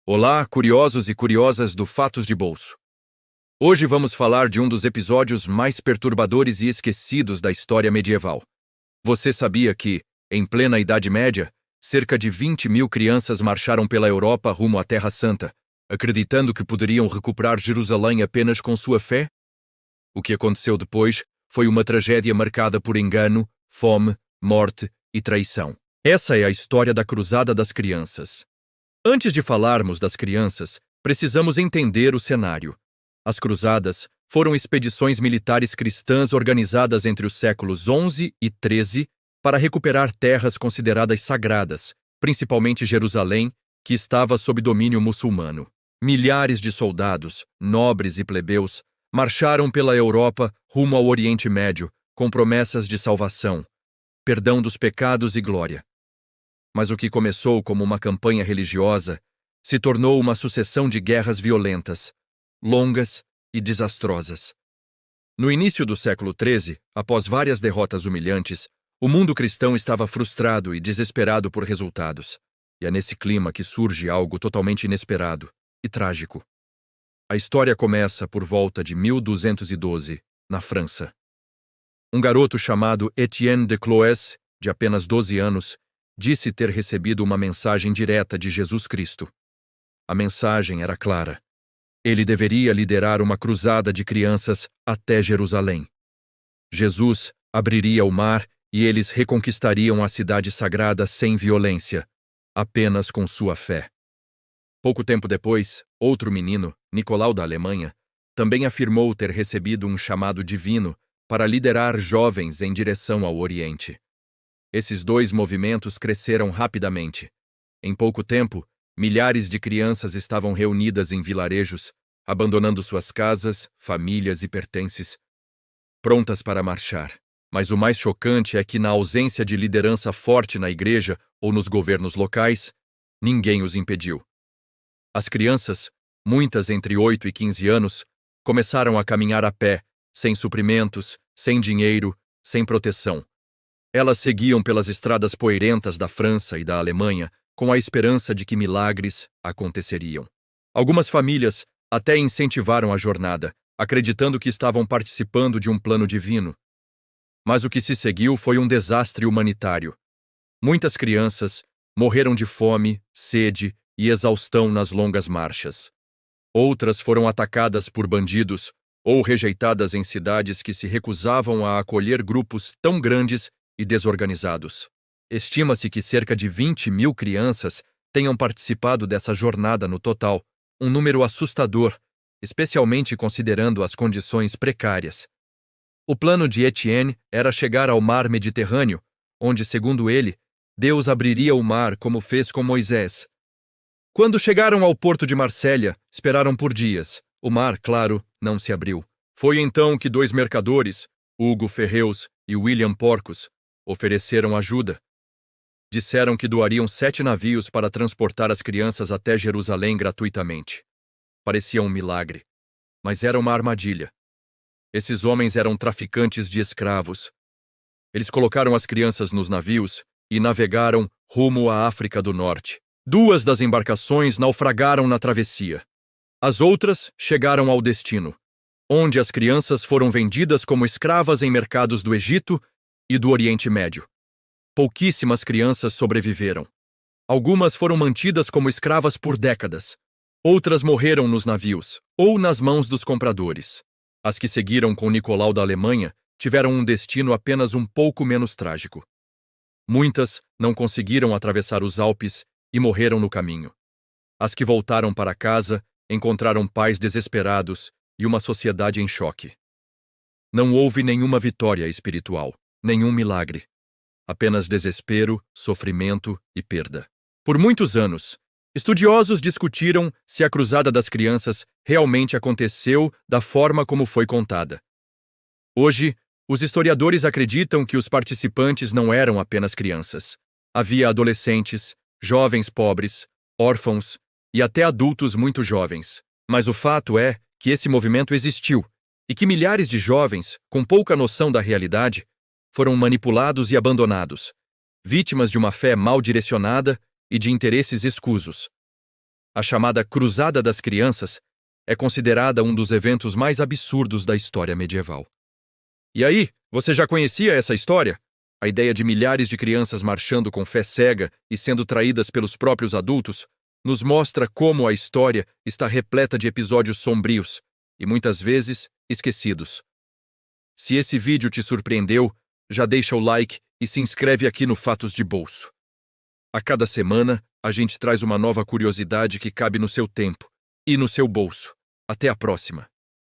Olá, curiosos e curiosas do Fatos de Bolso. Hoje vamos falar de um dos episódios mais perturbadores e esquecidos da história medieval. Você sabia que, em plena Idade Média, cerca de 20.000 crianças marcharam pela Europa rumo à Terra Santa, acreditando que poderiam recuperar Jerusalém apenas com sua fé? O que aconteceu depois foi uma tragédia marcada por engano, fome, morte e traição. Essa é a história da Cruzada das Crianças. Antes de falarmos das crianças, precisamos entender o cenário. As cruzadas foram expedições militares cristãs organizadas entre os séculos XI e XIII para recuperar terras consideradas sagradas, principalmente Jerusalém, que estava sob domínio muçulmano. Milhares de soldados, nobres e plebeus, marcharam pela Europa rumo ao Oriente Médio, com promessas de salvação, perdão dos pecados e glória. Mas o que começou como uma campanha religiosa se tornou uma sucessão de guerras violentas, longas e desastrosas. No início do século XIII, após várias derrotas humilhantes, o mundo cristão estava frustrado e desesperado por resultados. E é nesse clima que surge algo totalmente inesperado e trágico. A história começa por volta de 1212, na França. Um garoto chamado Étienne de Cloès, de apenas 12 anos, disse ter recebido uma mensagem direta de Jesus Cristo. A mensagem era clara. Ele deveria liderar uma cruzada de crianças até Jerusalém. Jesus abriria o mar e eles reconquistariam a cidade sagrada sem violência, apenas com sua fé. Pouco tempo depois, outro menino, Nicolau da Alemanha, também afirmou ter recebido um chamado divino para liderar jovens em direção ao Oriente. Esses dois movimentos cresceram rapidamente. Em pouco tempo, milhares de crianças estavam reunidas em vilarejos, abandonando suas casas, famílias e pertences, prontas para marchar. Mas o mais chocante é que, na ausência de liderança forte na igreja ou nos governos locais, ninguém os impediu. As crianças, muitas entre 8 e 15 anos, começaram a caminhar a pé, sem suprimentos, sem dinheiro, sem proteção. Elas seguiam pelas estradas poeirentas da França e da Alemanha com a esperança de que milagres aconteceriam. Algumas famílias até incentivaram a jornada, acreditando que estavam participando de um plano divino. Mas o que se seguiu foi um desastre humanitário. Muitas crianças morreram de fome, sede e exaustão nas longas marchas. Outras foram atacadas por bandidos ou rejeitadas em cidades que se recusavam a acolher grupos tão grandes e desorganizados. Estima-se que cerca de 20.000 crianças tenham participado dessa jornada no total, um número assustador, especialmente considerando as condições precárias. O plano de Étienne era chegar ao mar Mediterrâneo, onde, segundo ele, Deus abriria o mar como fez com Moisés. Quando chegaram ao porto de Marsella, esperaram por dias. O mar, claro, não se abriu. Foi então que dois mercadores, Hugo Ferreus e William Porcos, ofereceram ajuda. Disseram que doariam 7 navios para transportar as crianças até Jerusalém gratuitamente. Parecia um milagre, mas era uma armadilha. Esses homens eram traficantes de escravos. Eles colocaram as crianças nos navios e navegaram rumo à África do Norte. 2 das embarcações naufragaram na travessia. As outras chegaram ao destino, onde as crianças foram vendidas como escravas em mercados do Egito e do Oriente Médio. Pouquíssimas crianças sobreviveram. Algumas foram mantidas como escravas por décadas. Outras morreram nos navios ou nas mãos dos compradores. As que seguiram com Nicolau da Alemanha tiveram um destino apenas um pouco menos trágico. Muitas não conseguiram atravessar os Alpes e morreram no caminho. As que voltaram para casa encontraram pais desesperados e uma sociedade em choque. Não houve nenhuma vitória espiritual, nenhum milagre. Apenas desespero, sofrimento e perda. Por muitos anos, estudiosos discutiram se a Cruzada das Crianças realmente aconteceu da forma como foi contada. Hoje, os historiadores acreditam que os participantes não eram apenas crianças. Havia adolescentes, jovens pobres, órfãos e até adultos muito jovens. Mas o fato é que esse movimento existiu e que milhares de jovens, com pouca noção da realidade, foram manipulados e abandonados, vítimas de uma fé mal direcionada e de interesses escusos. A chamada Cruzada das Crianças é considerada um dos eventos mais absurdos da história medieval. E aí, você já conhecia essa história? A ideia de milhares de crianças marchando com fé cega e sendo traídas pelos próprios adultos nos mostra como a história está repleta de episódios sombrios e muitas vezes esquecidos. Se esse vídeo te surpreendeu, já deixa o like e se inscreve aqui no Fatos de Bolso. A cada semana, a gente traz uma nova curiosidade que cabe no seu tempo e no seu bolso. Até a próxima!